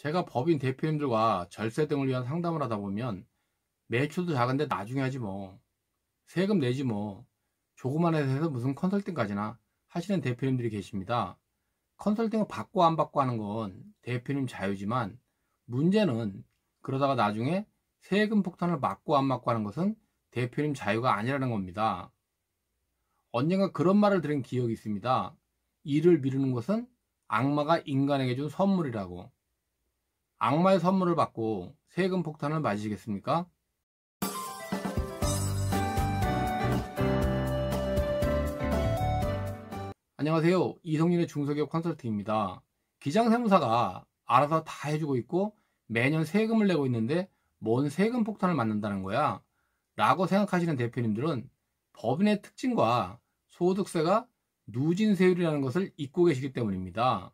제가 법인 대표님들과 절세 등을 위한 상담을 하다 보면 매출도 작은데 나중에 하지 뭐. 세금 내지 뭐. 조그만 회사에서 무슨 컨설팅까지나 하시는 대표님들이 계십니다. 컨설팅을 받고 안 받고 하는 건 대표님 자유지만 문제는 그러다가 나중에 세금 폭탄을 맞고 안 맞고 하는 것은 대표님 자유가 아니라는 겁니다. 언젠가 그런 말을 들은 기억이 있습니다. 일을 미루는 것은 악마가 인간에게 준 선물이라고. 악마의 선물을 받고 세금 폭탄을 맞으시겠습니까? 안녕하세요. 이성윤의 중소기업 컨설팅입니다. 기장세무사가 알아서 다 해주고 있고 매년 세금을 내고 있는데 뭔 세금 폭탄을 맞는다는 거야? 라고 생각하시는 대표님들은 법인의 특징과 소득세가 누진세율이라는 것을 잊고 계시기 때문입니다.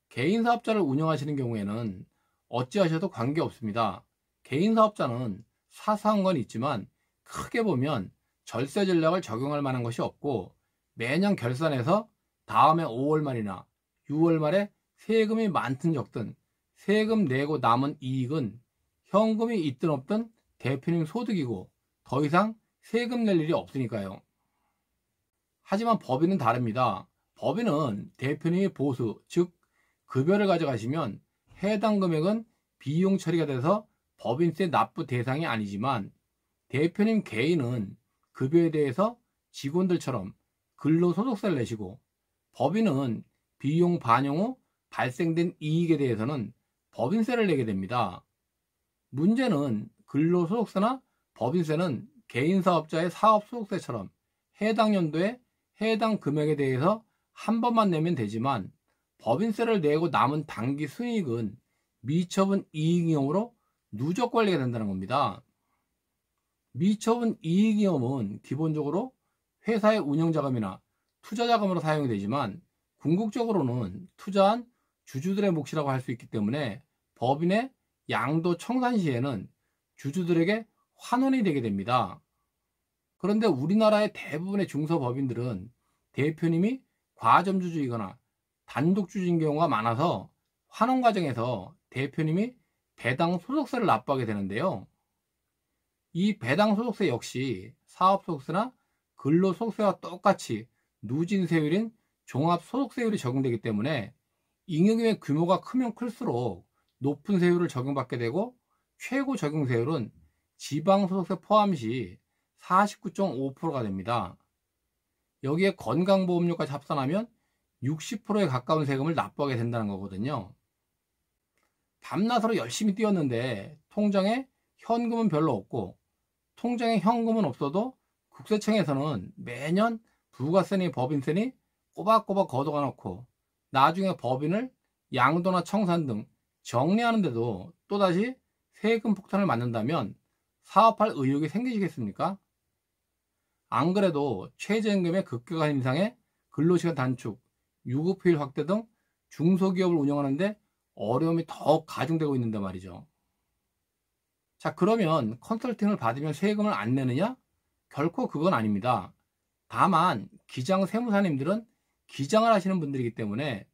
개인사업자를 운영하시는 경우에는 어찌하셔도 관계없습니다. 개인사업자는 사소한 건 있지만 크게 보면 절세 전략을 적용할 만한 것이 없고 매년 결산해서 다음해 5월 말이나 6월 말에 세금이 많든 적든 세금 내고 남은 이익은 현금이 있든 없든 대표님 소득이고 더 이상 세금 낼 일이 없으니까요. 하지만 법인은 다릅니다. 법인은 대표님이 보수, 즉 급여를 가져가시면 해당 금액은 비용 처리가 돼서 법인세 납부 대상이 아니지만 대표님 개인은 급여에 대해서 직원들처럼 근로소득세를 내시고 법인은 비용 반영 후 발생된 이익에 대해서는 법인세를 내게 됩니다. 문제는 근로소득세나 법인세는 개인사업자의 사업소득세처럼 해당 연도에 해당 금액에 대해서 한 번만 내면 되지만 법인세를 내고 남은 당기 순이익은 미처분 이익이용으로 누적 관리가 된다는 겁니다. 미처분 이익이용은 기본적으로 회사의 운영자금이나 투자자금으로 사용이 되지만 궁극적으로는 투자한 주주들의 몫이라고 할 수 있기 때문에 법인의 양도 청산 시에는 주주들에게 환원이 되게 됩니다. 그런데 우리나라의 대부분의 중소법인들은 대표님이 과점주주이거나 단독주주인 경우가 많아서 환원 과정에서 대표님이 배당 소득세를 납부하게 되는데요. 이 배당 소득세 역시 사업소득세나 근로소득세와 똑같이 누진세율인 종합소득세율이 적용되기 때문에 잉여금의 규모가 크면 클수록 높은 세율을 적용받게 되고 최고 적용세율은 지방소득세 포함 시 49.5%가 됩니다. 여기에 건강보험료까지 합산하면 60%에 가까운 세금을 납부하게 된다는 거거든요. 밤낮으로 열심히 뛰었는데 통장에 현금은 별로 없고 통장에 현금은 없어도 국세청에서는 매년 부가세니 법인세니 꼬박꼬박 걷어가 놓고 나중에 법인을 양도나 청산 등 정리하는데도 또다시 세금 폭탄을 맞는다면 사업할 의욕이 생기시겠습니까? 안 그래도 최저임금의 급격한 인상에 근로시간 단축, 유급휴일 확대 등 중소기업을 운영하는데 어려움이 더욱 가중되고 있는데 말이죠. 자, 그러면 컨설팅을 받으면 세금을 안 내느냐? 결코 그건 아닙니다. 다만 기장 세무사님들은 기장을 하시는 분들이기 때문에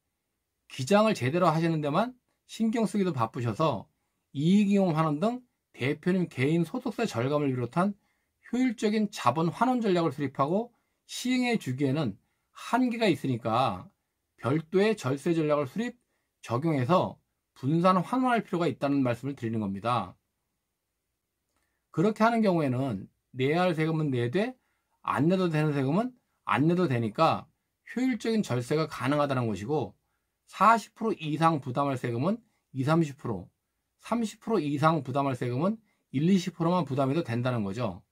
기장을 제대로 하시는 데만 신경 쓰기도 바쁘셔서 이익이용 환원 등 대표님 개인 소득세 절감을 비롯한 효율적인 자본 환원 전략을 수립하고 시행해 주기에는 한계가 있으니까 별도의 절세 전략을 수립, 적용해서 분산 환원할 필요가 있다는 말씀을 드리는 겁니다. 그렇게 하는 경우에는 내야 할 세금은 내되 안 내도 되는 세금은 안 내도 되니까 효율적인 절세가 가능하다는 것이고 40% 이상 부담할 세금은 20, 30%, 30% 이상 부담할 세금은 1, 20%만 부담해도 된다는 거죠.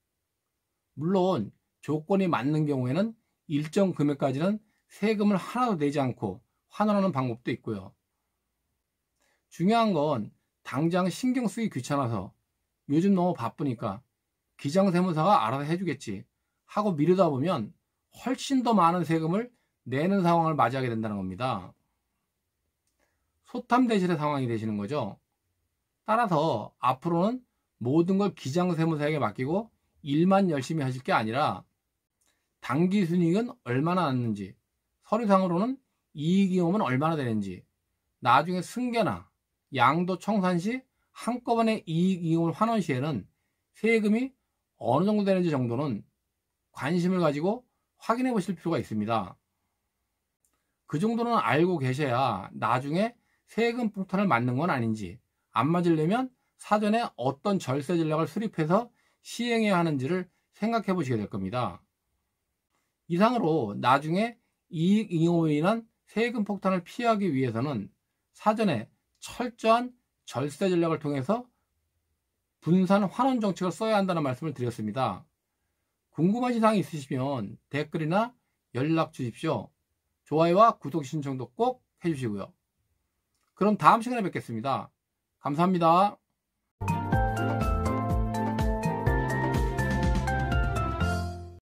물론 조건이 맞는 경우에는 일정 금액까지는 세금을 하나도 내지 않고 환원하는 방법도 있고요. 중요한 건 당장 신경 쓰기 귀찮아서 요즘 너무 바쁘니까 기장세무사가 알아서 해주겠지 하고 미루다 보면 훨씬 더 많은 세금을 내는 상황을 맞이하게 된다는 겁니다. 소탐대실의 상황이 되시는 거죠. 따라서 앞으로는 모든 걸 기장세무사에게 맡기고 일만 열심히 하실 게 아니라 당기순이익은 얼마나 났는지, 서류상으로는 이익이익은 얼마나 되는지, 나중에 승계나 양도 청산 시 한꺼번에 이익 이용을 환원 시에는 세금이 어느 정도 되는지 정도는 관심을 가지고 확인해 보실 필요가 있습니다. 그 정도는 알고 계셔야 나중에 세금 폭탄을 맞는 건 아닌지, 안 맞으려면 사전에 어떤 절세 전략을 수립해서 시행해야 하는지를 생각해 보시게 될 겁니다. 이상으로 나중에 이익 잉여로 인한 세금 폭탄을 피하기 위해서는 사전에 철저한 절세 전략을 통해서 분산 환원 정책을 써야 한다는 말씀을 드렸습니다. 궁금하신 사항이 있으시면 댓글이나 연락 주십시오. 좋아요와 구독 신청도 꼭 해주시고요. 그럼 다음 시간에 뵙겠습니다. 감사합니다.